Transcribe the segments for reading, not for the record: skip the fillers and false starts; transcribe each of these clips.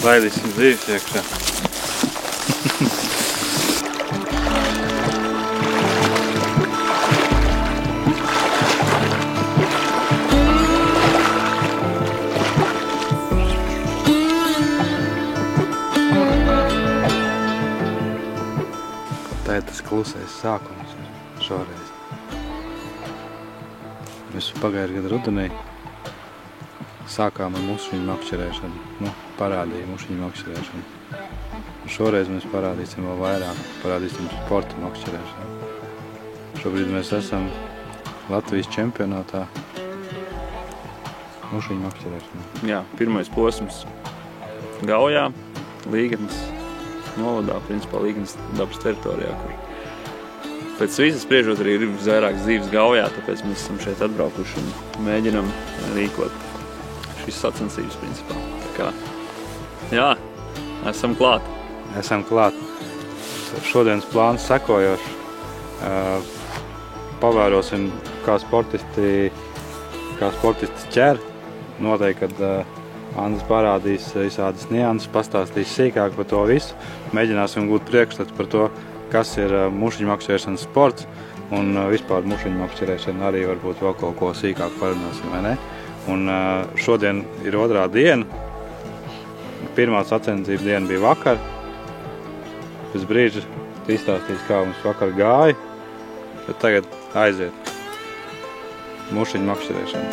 Laidīsim dzīves iekšā. Tā ir tas klusais sākums šoreiz. Mēs pagājušajā gada rudenī sākām ar mušiņu makšķerēšanu, parādīja mušiņu makšķerēšanu. Šoreiz mēs parādīsim vēl vairāk, parādīsim sporta makšķerēšanu. Šobrīd mēs esam Latvijas čempionātā mušiņu makšķerēšanā. Jā, pirmais posms Gaujā, Līgatnes novadā, principā Līgatnes dabas teritorijā, kur pēc visas spriežot arī ir vairākas dzīves Gaujā, tāpēc mēs esam šeit atbraukuši un mēģinam rīkot šīs sacensības, principā. Tā kā, jā, esam klāt. Esam klāt. Šodienas plāns sekojošs. Pavērosim, kā sportisti ķer. Noteikti, kad Andris parādīs visādas nianses, pastāstīs sīkāk par to visu. Mēģināsim gūt priekšstatu par to, kas ir mušiņu makšķerēšanas sports un vispār mušiņu makšķerēšana arī varbūt vēl kaut ko sīkāk parunāsim, vai ne? Un šodien ir otrā diena. Pirmā sacensība diena bija vakar. Pēc brīža izstāstīs, kā mums vakar gāja, bet tagad aiziet mušiņu makšķerēšana.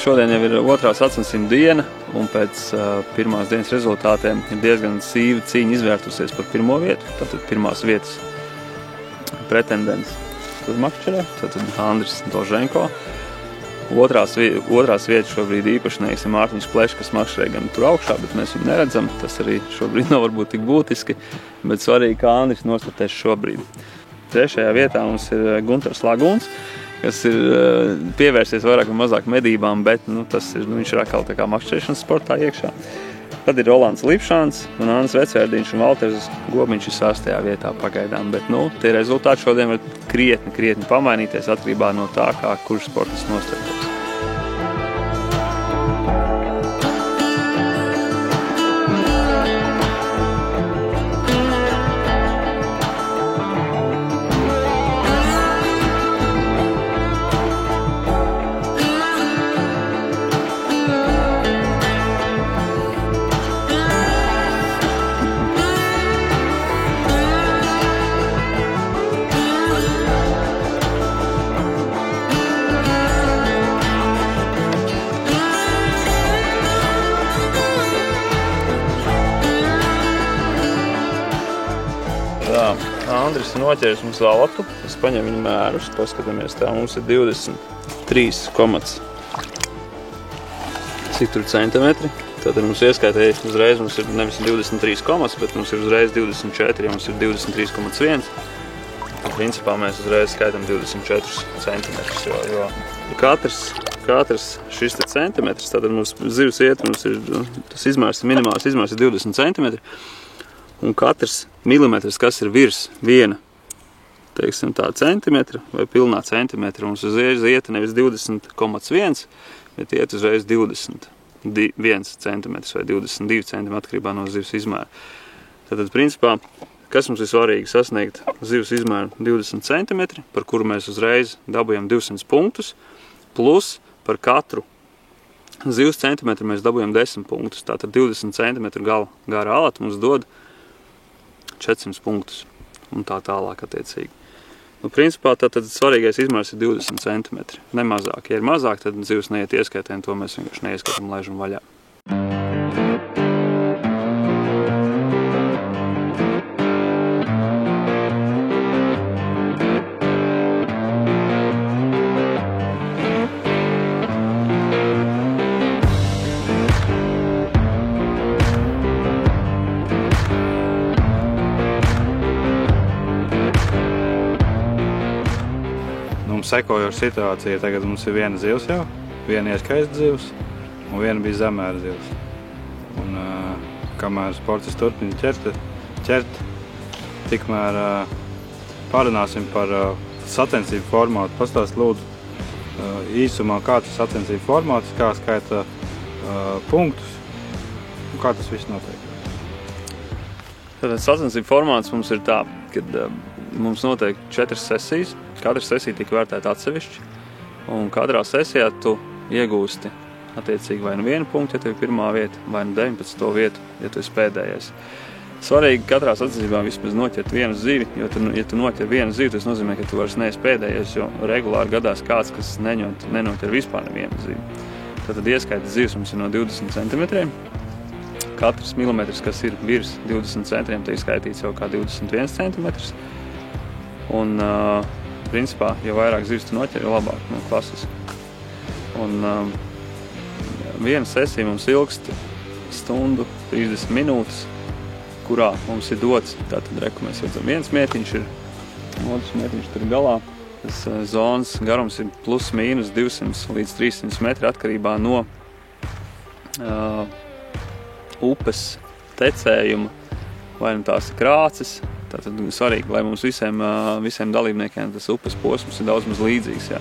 Šodien jau ir otrā sacensību diena, un pēc pirmās dienas rezultātiem ir diezgan sīva cīņa izvērtusies par pirmo vietu. Tātad pirmās vietas pretendents uz makšķerē, tātad Andris Dolženko. Otrās vietas šobrīd īpašnieks ir Mārtiņš Plešs, kas makšķerē gan tur augšā, bet mēs viņu neredzam. Tas arī šobrīd nav varbūt tik būtiski, bet svarīgi, kā Andris nostartēs šobrīd. Trešajā vietā mums ir Guntars Lagūns, kas ir pievērsies vairāk vai mazāk medībām, bet viņš ir atkal tā kā makšķerēšanas sportā iekšā. Tad ir Rolands Lipšāns un Andris Vecvērdiņš un Valters Gobiņš ir 6. vietā pagaidām, bet tie rezultāti šodien var krietni pamainīties atkarībā no tā, kā kurš sportists nostartos. Andris ir noķēris mums valatu, es paņemu viņu mērus, paskatāmies tā, mums ir 23, cik tur centimetri. Tātad mums ieskaitēja uzreiz, mums ir nevis 23, bet mums ir uzreiz 24, ja mums ir 23,1. Principā mēs uzreiz skaitam 24 centimetrus, jo katrs šis centimetrs, tātad mums zivs iet, mums ir tas izmērs, minimāls izmērs ir 20 centimetri. Un katrs milimetrs, kas ir virs viena, teiksim tā, centimetra vai pilnā centimetra, mums uzreiz iet nevis 20,1, bet iet uzreiz 21 centimetrs vai 22 centimetri atkarībā no zivs izmēra. Tātad, principā, kas mums ir svarīgi sasniegt zivs izmēru 20 centimetri, par kuru mēs uzreiz dabujam 200 punktus, plus par katru zivs centimetru mēs dabujam 10 punktus. Tātad 20 centimetru gara alata mums dod 400 punktus un tā tālāk attiecīgi. Principā tātad svarīgais izmērs ir 20 centimetri, ne mazāk. Ja ir mazāk, tad zivs neiet ieskaitē, un to mēs vienkārši neieskaitam, laižam vaļā. sekojoša situācija. Tagad mums ir viena zivs jau, viena ieskaista zivs un viena bija zemēra zivs. Un kamēr sportists turpina ķert, tikmēr pārunāsim par sacensību formātu. Pastāst lūdzu īsumā, kāds ir sacensību formāts, kā skaita punktus un kā tas viss notiek. Tātad sacensību formāts mums ir tā, kad mums notiek 4 sesijas. Katra sesija tiek vērtēta atsevišķi, un katrā sesijā tu iegūsti attiecīgi vai nu 1 punktu, ja tev ir pirmā vieta, vai nu 19. vietu, ja tu esi pēdējais. Svarīgi katrā sacensībā vismaz noķert vienu zivi, jo ja tu noķer vienu zivi, tas nozīmē, ka tu vairs neesi pēdējais, jo regulāri gadās kāds, kas nenoķer vispār nevienu zivi. Tātad ieskaita zivs mums ir no 20 centimetriem. Katrs milimetrs, kas ir virs 20 centriem, tiek skaitīts jau kā 21 centimetrs. Un, principā, jo vairāk zivs tu noķer, jo labāk, klasiski. Un viena sesija mums ilgst stundu 30 minūtes, kurā mums ir dots, tātad reku mēs redzam, viens mietiņš ir, otrs mietiņš tur galā. Tas zonas garums ir plus mīnus 200 līdz 300 metri atkarībā no upes tecējuma, vai nu tās ir krāces. Tātad svarīgi, lai mums visiem dalībniekiem tas upes posms ir daudz maz līdzīgs. Jā.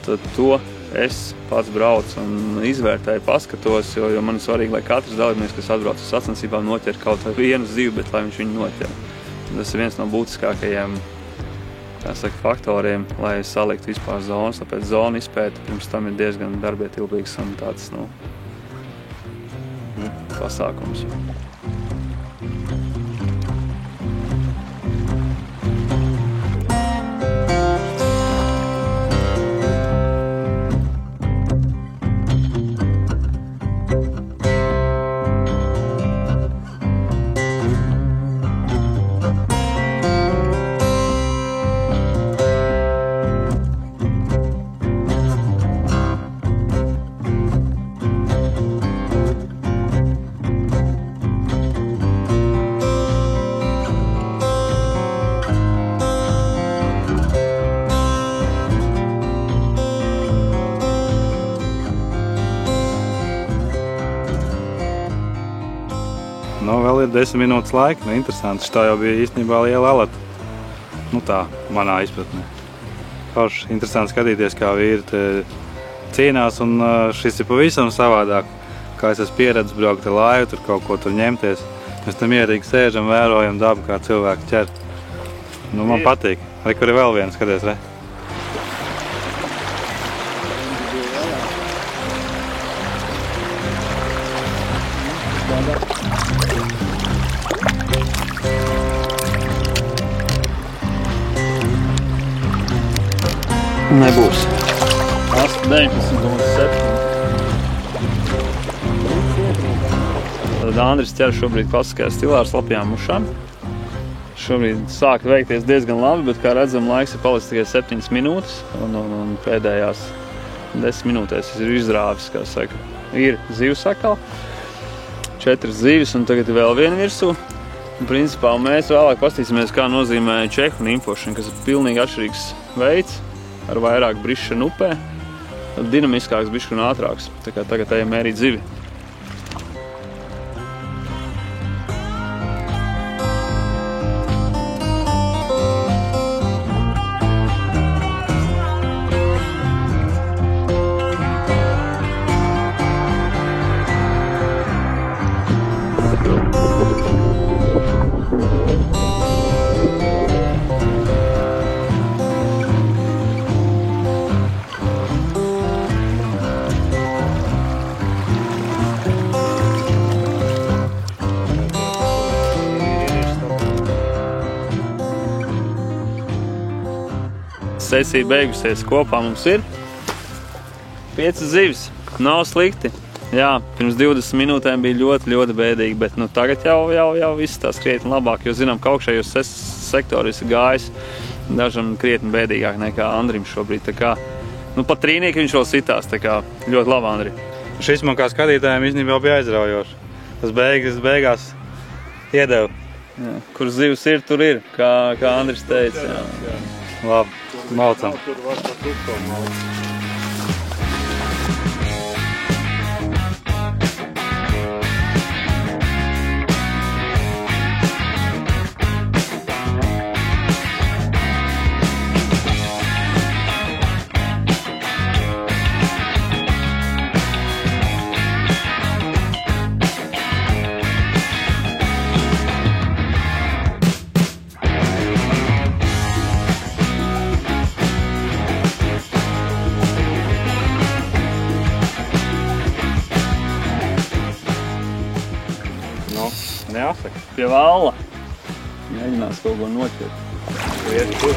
Tad to es pats braucu un izvērtēju, paskatos, jo man ir svarīgi, lai katrs dalībnieks, kas atbrauc uz sacensībām, noķer kaut vai vienu zivi, bet lai viņš viņu noķer. Tas ir viens no būtiskākajiem faktoriem, lai saliktu vispār zonas, tāpēc zonu izpēta pirms tam ir diezgan darbietilpīgs un tāds, pasākums. Vēl ir 10 minūtes laika, interesanti. Tā jau bija īstenībā liela alata. Tā, manā izpratnē. Forši, interesanti skatīties, kā vīri te cīnās, un šis ir pavisam savādāk. Kā es esmu pieredzis braukt ar laivu, tur kaut ko tur ņemties. Mēs tam mierīgi sēžam, vērojam dabu, kā cilvēki ķer. Man patīk. Vai kur ir vēl viena, skaties, re? Nebūs. 19,7. Tad Andris ķer šobrīd klasiskajā stilā ar slapjām mušām. Šobrīd sāk veikties diezgan labi, bet, kā redzam, laiks ir palicis tikai 7 minūtes, un pēdējās 10 minūtēs ir izrāvis, kā saka. Ir zivs atkal, 4 zivis, un tagad ir vēl viena virsū. Un, principā, mēs vēlāk pastīsimies, kā nozīmē čehu nimfošana, kas ir pilnīgi atšķirīgs veids, ar vairāk brišanu upē, dinamiskāks, bišķi un ātrāks. Tā kā tagad ejam mērīt zivi. Sesija beigusies, kopā mums ir 5 zivis. Nav slikti. Jā, pirms 20 minūtēm bija ļoti bēdīgi, bet tagad jau viss tās krietni labāk, jo zinām, ka augšējos sektoros ir gājis dažam krietni bēdīgāk nekā Andrim šobrīd. Tā kā, pat trīnieki viņš vēl sitās, tā kā ļoti labi, Andri. Šis man kā skatītājiem īstenībā bija aizraujoši. Tas beigās iedeva. Jā, kur zivs ir, tur ir, kā Andris teica. Jā. Labi. Malcam. Tur var tas uzkomāls. Neasaka. Pie valla. Mēģinās kaut ko noķert. Iet tur.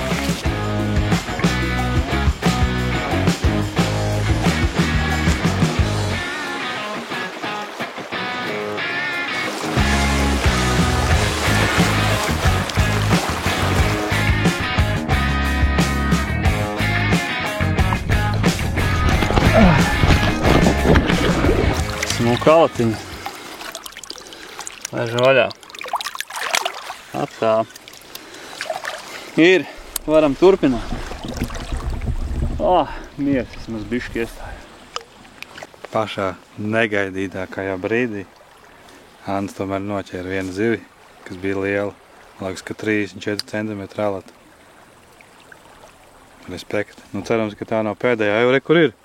Smuka kalatiņa. Laižam vaļā. Atā. Ir. Varam turpināt. Miers, vismaz bišķi iestāja. Pašā negaidītākajā brīdī Andris tomēr noķēra vienu zivi, kas bija liela. Liekas, ka 34 cm alata. Respekt. Nu, cerams, ka tā nav pēdējā. Jau re, kur ir?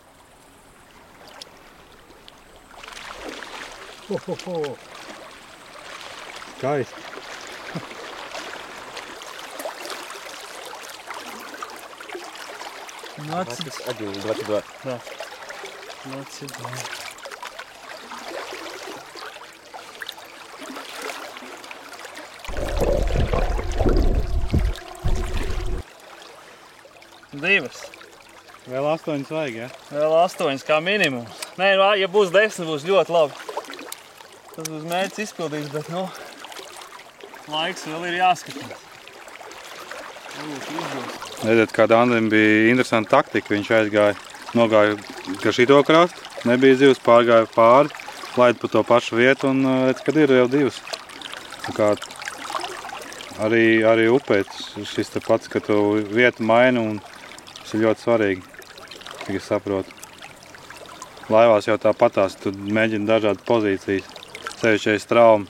Skaisti. Один, 22. Да. 22. Divas. Vēl 8 vajag, ja? Vēl 8 kā minimums. Nē, ja būs 10, būs ļoti labi. Tas būs mērķis izpildīts, bet, nu, laiks vēl ir jāskatās. Redziet, kāda Andrim bija interesanta taktika. Viņš nogāja ka šito krastu, nebija zivs, pārgāja pāri, laida pa to pašu vietu un redz, kad ir jau divas. Tā kā arī upē šis te pats, ka tu vietu maini un tas ir ļoti svarīgi, cik es saprotu. Laivās jau tāpatās, tu mēģini dažādas pozīcijas, sevišķi aiz traumu.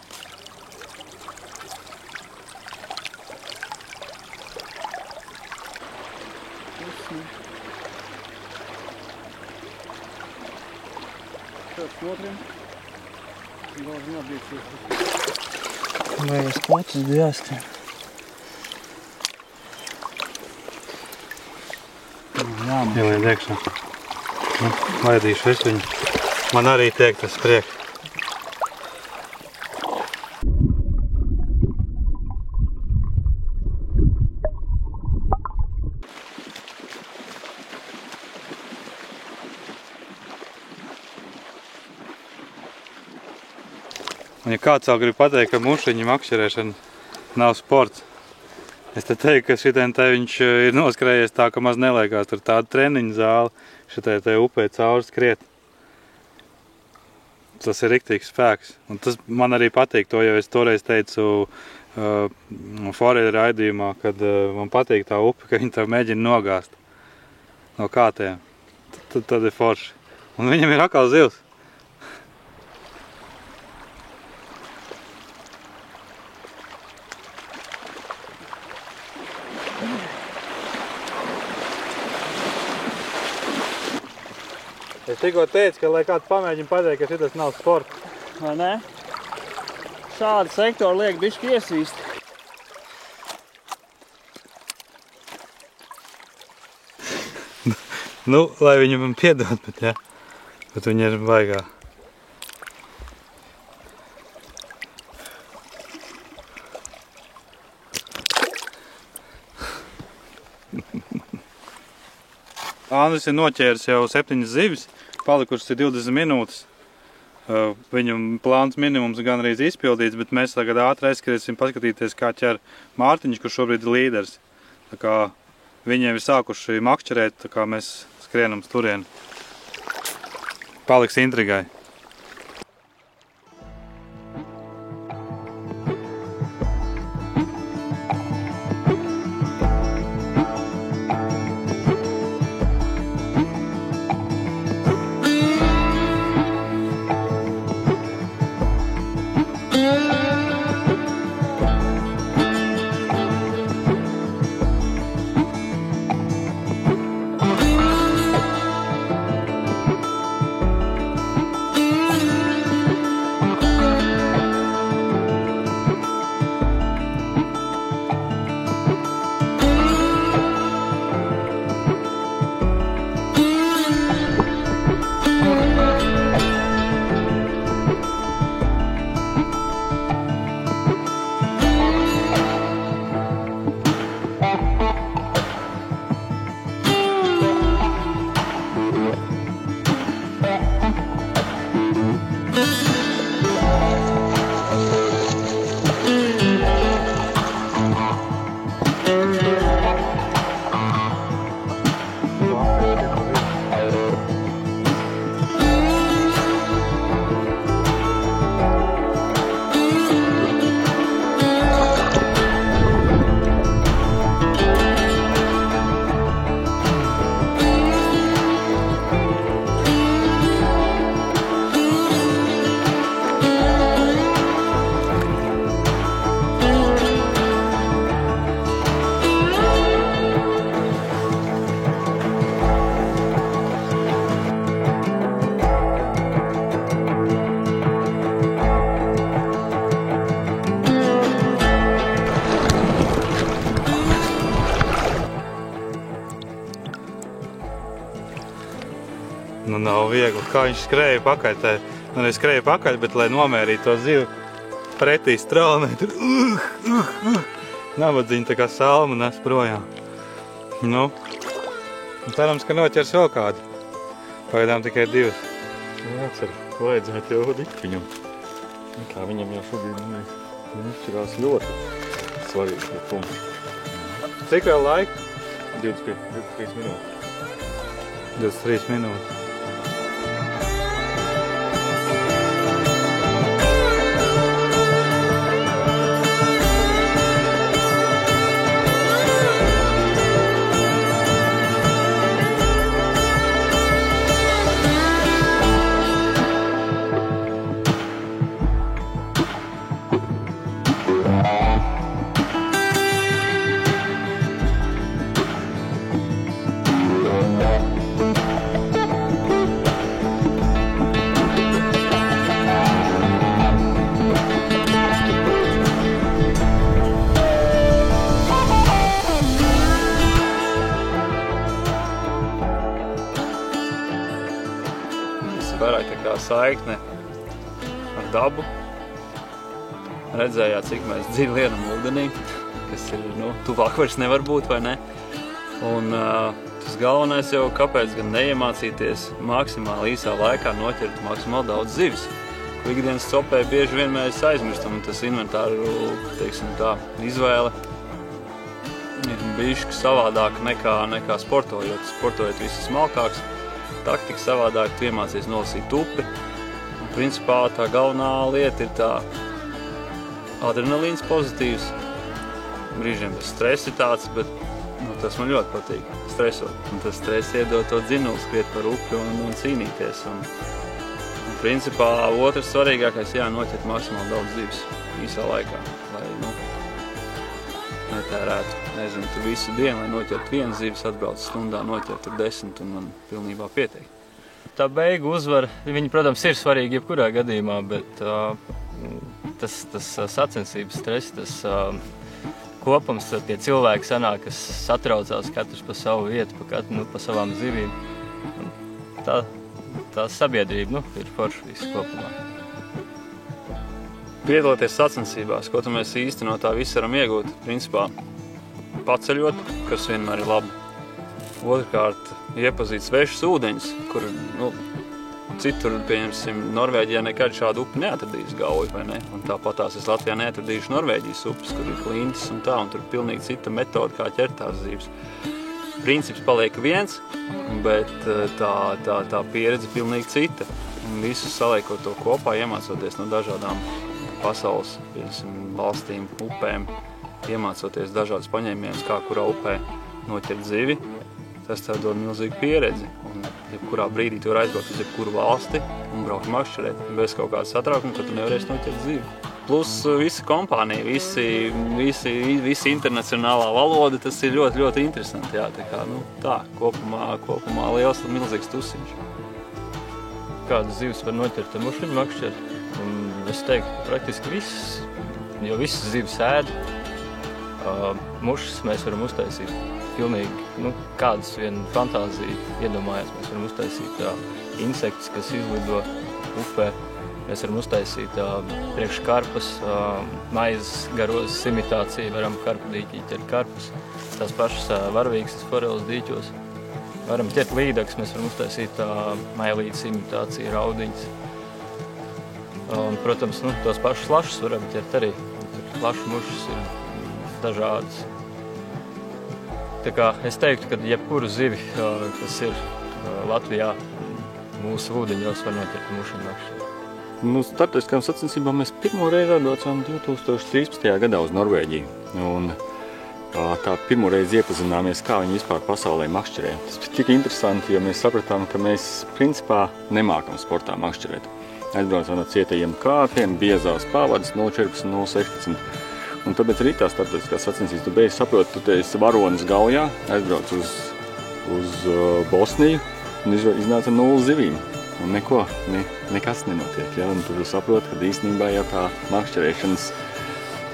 Vai uz putas bija jāskrien. Ielied iekšā. Laidīšu es viņu. Man arī tiek tas prieks. Un ja kāds vēl grib pateikt, ka mušiņu makšķerēšana nav sports, es te teiktu, ka šitien te viņš ir noskrējies tā, ka maz neliekās. Tur tāda treniņa zāle, šitai te upē cauri skriet. Tas ir riktīgs spēks. Un tas man arī patīk, to jau es toreiz teicu Forēļa raidījumā, kad man patīk tā upe, ka viņi tā mēģina nogāzt no kātiem. Tad ir forši. Un viņam ir atkal zivs. Es tikko teicu, ka lai kāds pamēģina pateikt, ka šitas nav sports. Vai ne? Šādi sektori liek bišķi iesvīst. Nu, lai viņam piedod, bet jā. Bet viņa ir baigā. Andris ir noķēris jau 7 zivis, palikušas ir 20 minūtes. Viņam plāns minimums gan arī izpildīts, bet mēs tagad ātri aizskriesim paskatīties, kā ķer Mārtiņš, kurš šobrīd ir līderis. Tā kā viņiem ir sākuši makšķerēt, tā kā mēs skrienam turien. Paliks intrigai. nav viegli. Kā viņš skrēja pakaļ, ne skrēja pakaļ, bet lai nomērītu to zivu pretī straumē, tur nabadziņa tā kā salma nes projām. Nu, cerams, ka noķers vēl kādu. Pagaidām tikai 2. Jācer, vajadzētu jau dikt viņam. Kā viņam jau šobrīd šķirās ļoti svarīgi punkti. Cik vēl laika? 23 minūtes. 23 minūtes. Vairāk tā kā saikne ar dabu. Redzējāt, cik mēs dziļi lienam ūdenī, kas ir, tuvāk vairs nevar būt, vai ne? Un tas galvenais jau, kāpēc gan neiemācīties maksimāli īsā laikā noķert maksimāli daudz zivis. Ko ikdienas copē bieži vien mēs aizmirstam, un tas inventāru, teiksim tā, izvēle ir bišķi savādāk nekā sportojot. Sportojot viss ir smalkāks. Taktika savādāk, tu iemācies nolasīt upi. Un, principā tā galvenā lieta ir tā adrenalīns pozitīvs. Brīžiem tas stress ir tāds, bet tas man ļoti patīk, stresot. Un tas stress iedod to dzinulu, skriet par upi un cīnīties. Un, principā otrs svarīgākais noķert maksimāli daudz zivis īsā laikā, lai netērētu. Nezinu, tu visu dienu, lai noķert 1 zivis, atbrauc stundā, noķert tur 10 un man pilnībā pietiek. Tā beigu uzvara, viņi, protams, ir svarīgi jebkurā gadījumā, bet tas sacensības stress, tas kopums, tie cilvēki sanāk, kas satraucās katrs pa savu vietu, pa savām zivīm. Tā sabiedrība, ir forša viss kopumā. Piedalīties sacensībās, ko mēs īsti no tā visu varam iegūt, principā paceļot, kas vienmēr ir labi. Otrkārt, iepazīt svešus ūdeņus, kur, citur, pieņemsim, Norvēģijā nekad šādu upi neatradīs Gauju, vai ne? Un tāpatās es Latvijā neatradīšu Norvēģijas upes, kur ir klintis un tā, un tur ir pilnīgi cita metode, kā ķert tās zivis. Princips paliek viens, bet tā pieredze pilnīgi cita. Un visus saliekot to kopā, iemācoties no dažādām pasaules, piemēram, valstīm, upēm, iemācoties dažādas paņēmienas, kā kurā upē noķert zivi, tas tev dod milzīgu pieredzi. Un jebkurā brīdī tu vari aizbraukt uz jebkuru valsti un braukt makšķerēt bez kaut kāda satraukuma, ka tu nevarēsi noķert zivi. Plus visa kompānija, visi internacionālā valoda, tas ir ļoti, ļoti interesanti. Jā, kopumā liels, milzīgs tusiņš. Kādas zivis var noķert ar mušļu makšķeri? Es teiktu, praktiski viss, jo visas zivis ēd. Mušas mēs varam uztaisīt pilnīgi, kādas viena fantāzija iedomājās. Mēs varam uztaisīt insektus, kas izlido upē. Mēs varam uztaisīt priekš karpas, maizes garozes imitāciju, varam karpu dīķī ķert karpus, tās pašas varavīkstas foreles dīķos. Varam ķert līdaks, mēs varam uztaisīt mailītes imitāciju, raudiņas. Un, protams, tos pašus lašus varam ķert arī. Lašu mušas ir dažādas. Tā kā es teiktu, ka jebkuru zivi, kas ir Latvijā, mūsu ūdeņos var noķert mušanu makšķeri. Startautiskajām sacensībām mēs pirmo reizi atbraucām 2013. gadā uz Norvēģiju. Un tā pirmo reizi iepazināmies, kā viņi vispār pasaulē makšķerē. Tas bija tik interesanti, jo mēs sapratām, ka mēs principā nemākam sportā makšķerēt. Aizbraucām ar cietajiem kārtiem, biezās pavadas 0,14 un 0,16. Un tāpēc arī tā startautiskās sacensības, tu beidz saproti, tu esi varonis Gaujā, aizbrauc uz Bosniju un iznāca 0 zivīm. Un nekas nenotiek. Ja? Un tu saproti, ka īstenībā jau tā makšķerēšanas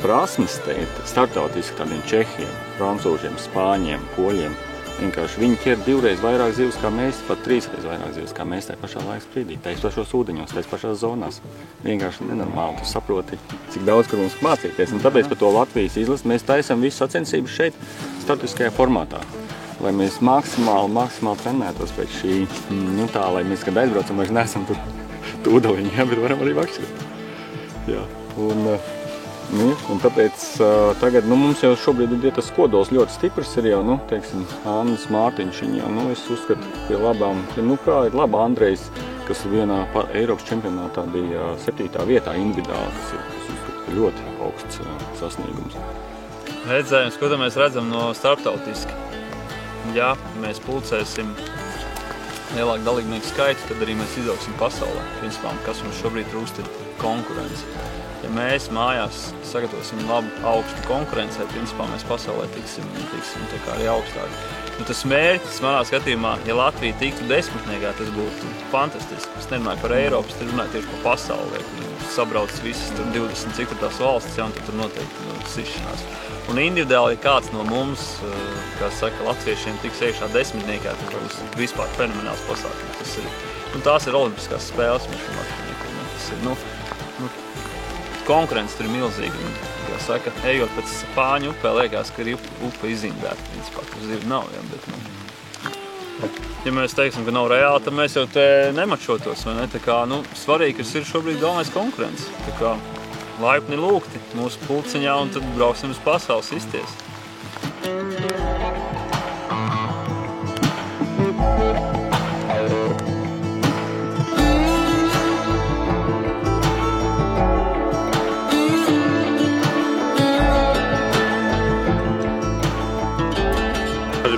prasmes te ir startautiski tādiem čehiem, francūžiem, spāņiem, poļiem. Vienkārši viņi ķer 2 reizes vairāk zivs kā mēs, pat 3 reizes vairāk zivs kā mēs tajā pašā laika sprīdī, tajos pašos ūdeņos, tajos pašās zonās. Vienkārši nenormāli, tu saproti, cik daudz, kur mums mācīties. Un tāpēc par to Latvijas izlasi mēs taisam visu sacensības šeit, starptautiskajā formātā. Lai mēs maksimāli trenētos pēc šī, nu tā, lai mēs, kad aizbraucam, vairs neesam tur ūdeliņi, jā, bet varam arī vakšķirot. Jā, un tāpēc tagad, nu, mums jau šobrīd ir tas kodols ļoti stiprs ir jau, nu, teiksim, Andris Mārtiņš, viņa jau, nu, es uzskatu pie labām, nu, kā ir laba Andrejs, kas vienā Eiropas čempionātā bija 7. vietā individuāli, kas ir uzskatu ļoti augsts sasniegums. Redzējums, ko mēs redzam no starptautiski. Ja mēs pulcēsim lielāku dalībnieku skaitu, tad arī mēs izaugsim pasaulē. Principā, kas mums šobrīd trūkst, ir konkurence. Ja mēs mājās sagatavosim labu augstu konkurencē, principā mēs pasaulē tiksim tā kā arī augstāk. Nu, tas mērķis manā skatījumā, ja Latvija tiktu 10. tas būtu fantastiski. Es nerunāju par Eiropas, tad runāju tieši par pasaulē, kur sabrauc visas 20 cikurtās valstis, ja, un tad tur noteikti sišanās. Un individuāli, ja kāds no mums, kā saka, latviešiem tiks iekšā 10. tad būs vispār fenomenāls pasākums. Tās ir olimpiskās spēles. Tas ir, konkurence tur ir milzīga. Kā saka, ejot pēc Spāņu upē, liekas, ka ir upe izindēta. Principā, tur zivju nav, ja, bet, ja mēs teiksim, ka nav reāli, tad mēs jau te nemačotos, vai ne? Tā kā, svarīgi, kas ir šobrīd galvenais konkurence. Tā kā laipni lūgti mūsu pulciņā, un tad brauksim uz pasaules izties.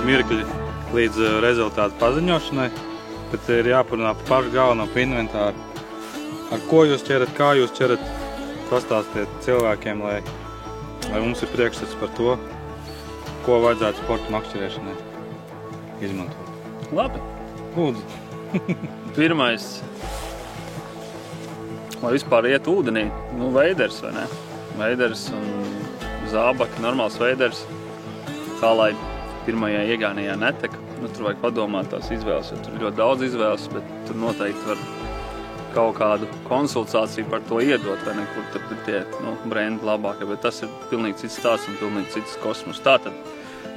Mirkļi līdz rezultātu paziņošanai, bet ir jāparunā par pašu galveno inventāru. Ar ko jūs ķerat, kā jūs ķerat, pastāstiet cilvēkiem, lai mums ir priekšstats par to, ko vajadzētu sporta makšķerēšanai izmantot. Labi. Lūdzu. Pirmais, lai vispār iet ūdenī, veiders, vai ne? Veiders un zābaki, normāls veiders, tā lai pirmajā iegānijā neteka. Tur vajag padomāt tās izvēles, jo tur ir ļoti daudz izvēles, bet tur noteikti var kaut kādu konsultāciju par to iedot, vai ne, kur tur ir tie brendi labākie, bet tas ir pilnīgi cits stāsts un pilnīgi cits kosmos. Tātad,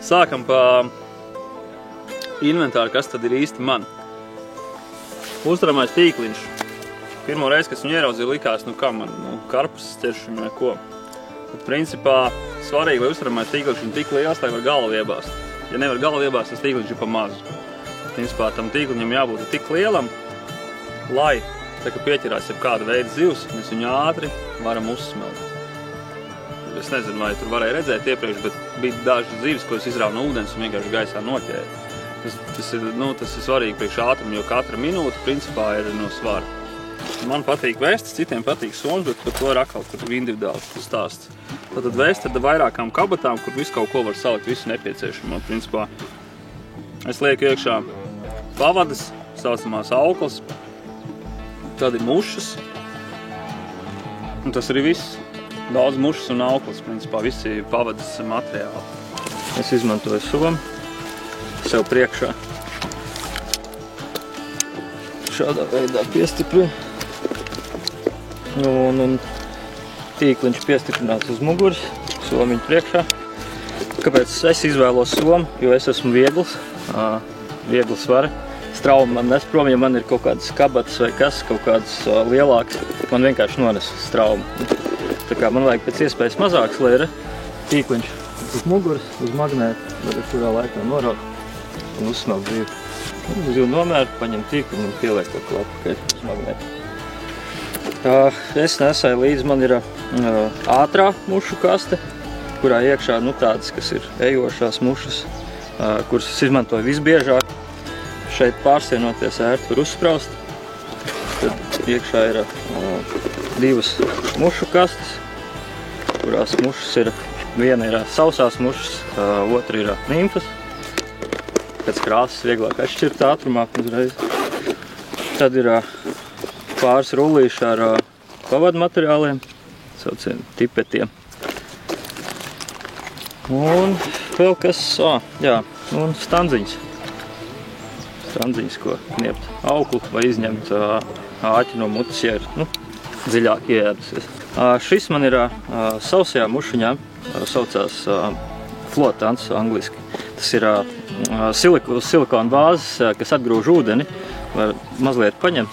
sākam pa inventāru, kas tad ir īsti man. Uzturamais tīkliņš. Pirmo reizi, kas viņu ieraudzīja, likās, kā man, karpus ķeršam vai ko. Bet principā svarīgi, lai uzturamais tīkliņš ir tik liels, lai var galvu iebāzt. Ja nevar galvu iebāzt, tas tīkliņš ir pa mazu. Principā tam tīkliņam jābūt tik lielam, lai, tā kā pieķerās jau kāda veida zivs, mēs viņu ātri varam uzsmelt. Es nezinu, vai tur varēja redzēt iepriekš, bet bija daži zivs, ko es izrāvu no ūdens un vienkārši gaisā noķēru. Tas ir svarīgi priekš ātrumu, jo katra minūte principā ir no svara. Man patīk vestes, citiem patīk soms, bet par to ir atkal individuāls stāsts. Tātad veste ar vairākām kabatām, kur visu kaut ko var salikt, visu nepieciešamo. Principā es lieku iekšā pavadas, saucamās auklas, tad ir mušas, un tas arī viss. Daudz mušas un auklas, principā visi pavadas materiāli. Es izmantoju somu sev priekšā. Šādā veidā piestiprinu. Un tīkliņš piestiprināts uz muguras, somiņu priekšā. Kāpēc es izvēlos somu? Jo es esmu viegls svara. Straumi man nes prom, ja man ir kaut kādas kabatas vai kas, kaut kādas lielākas, man vienkārši nones straumu. Tā kā man vajag pēc iespējas mazāks, lai ir tīkliņš uz muguras, uz magnētu, var kurā laikā noraut un uzsmelt zivu. Zivu nomēru, paņem tīkliņu un pieliek kaut ko atpakaļ uz magnētu. Es nesēju līdzi, man ir ātrā mušu kaste, kurā iekšā tādas, kas ir ejošās mušas, kuras es izmantoju visbiežāk. Šeit pārsienoties ērti var uzspraust. Tad iekšā ir divas mušu kastes, kurās mušas ir, viena ir sausās mušas, otra ir nimfas. Pēc krāsas vieglāk atšķirt ātrumā uzreiz. Tad ir pāris rullīši ar pavadu materiāliem, sauciem tipetiem. Un vēl kas, un standziņas. Standziņas, ko kniept auklu vai izņemt āķi no mutes, ja ir dziļāk ieēdusies. Šis man ir sausajām mušiņām, saucās flotants angliski. Tas ir silikona bāzes, kas atgrūž ūdeni, var mazliet paņemt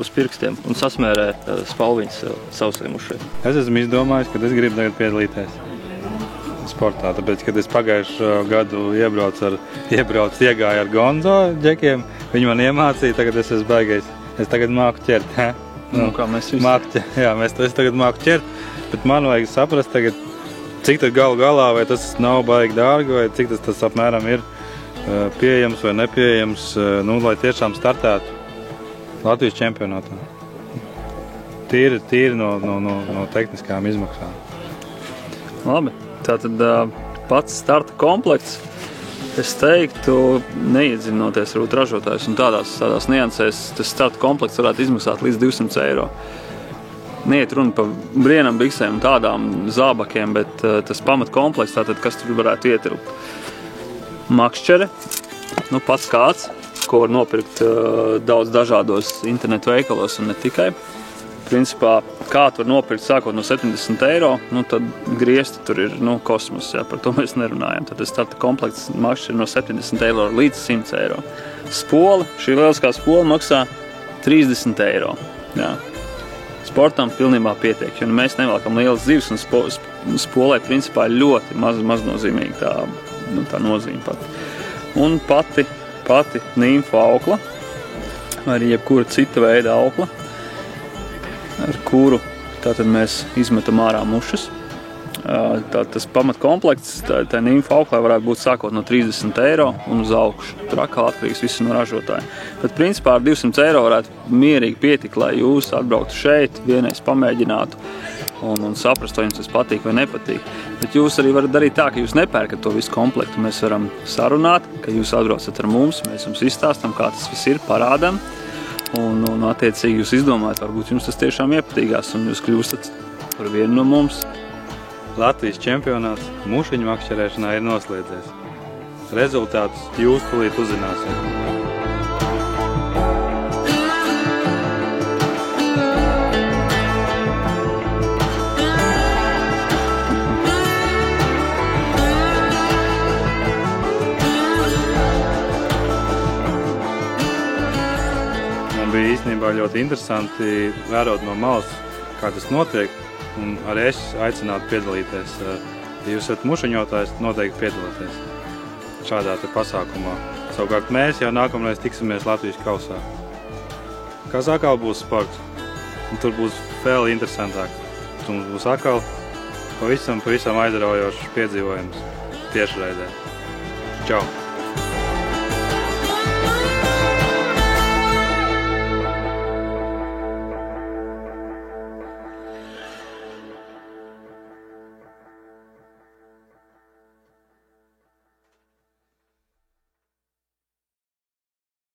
uz pirkstiem un sasmērē spalviņas sausai mušai. Es esmu izdomājis, ka es gribu tagad piedalīties sportā, tāpēc, kad es pagājušo gadu iegāju ar Gonzo džekiem, viņi man iemācīja, tagad es esmu baigais. Es tagad māku ķert, kā mēs visi. Es tagad māku ķert, bet man vajag saprast tagad, cik tad galu galā, vai tas nav baigi dārgi, vai cik tas apmēram ir pieejams vai nepieejams, lai tiešām startētu Latvijas čempionātā. Tīri no tehniskām izmaksām. Labi, tātad pats starta komplekts, es teiktu, neiedzinoties varbūt ražotājus un tādās niansēs, tas starta komplekts varētu izmaksāt līdz 200 eiro. Neiet runa par brienam biksēm un tādām zābakiem, bet tas pamatkomplekts, tātad kas tur varētu ietilpt. Makšķere, pats kāds, ko var nopirkt daudz dažādos internetu veikalos un ne tikai. Principā, kādu var nopirkt sākot no 70 eiro, tad griezti tur ir kosmos, par to mēs nerunājam. Tad starta komplekts makšķere no 70 eiro līdz 100 eiro. Spole, šī lieliskā spola maksā 30 eiro. Jā. Sportam pilnībā pietiek, jo mēs nevelkam lielas zivis un spolē principā ļoti maznozīmīga tā nozīme pat. Un pati nimfu aukla, vai arī jebkura cita veida aukla, ar kuru tātad mēs izmetam ārā mušas. Tas pamatkomplekts, tā nimfu auklē varētu būt sākot no 30 eiro un uz augšu. Tur atkal atkarīgs visu no ražotāja. Bet principā ar 200 eiro varētu mierīgi pietikt, lai jūs atbrauktu šeit, vienreiz pamēģinātu un saprast, vai jums tas patīk vai nepatīk. Bet jūs arī varat darīt tā, ka jūs nepērkat to visu komplektu. Mēs varam sarunāt, ka jūs atbraucat ar mums, mēs jums izstāstam, kā tas viss ir, parādam. Un attiecīgi jūs izdomājat, varbūt jums tas tiešām iepatīgās un jūs kļūstat par vienu no mums. Latvijas čempionāts mušiņu makšķerēšanā ir noslēdzies. Rezultātus jūs tūlīt uzzināsiet. Man bija īstenībā ļoti interesanti vērot no malas, kā tas notiek. Un arī es aicinātu piedalīties. Ja jūs esat mušiņotājs, noteikti piedalieties šādā pasākumā. Savukārt mēs jau nākamreiz tiksimies Latvijas kausā. Kas atkal būs sports? Un tur būs vēl interesantāk. Tur būs atkal pavisam aizraujošs piedzīvojums tiešraidē. Čau!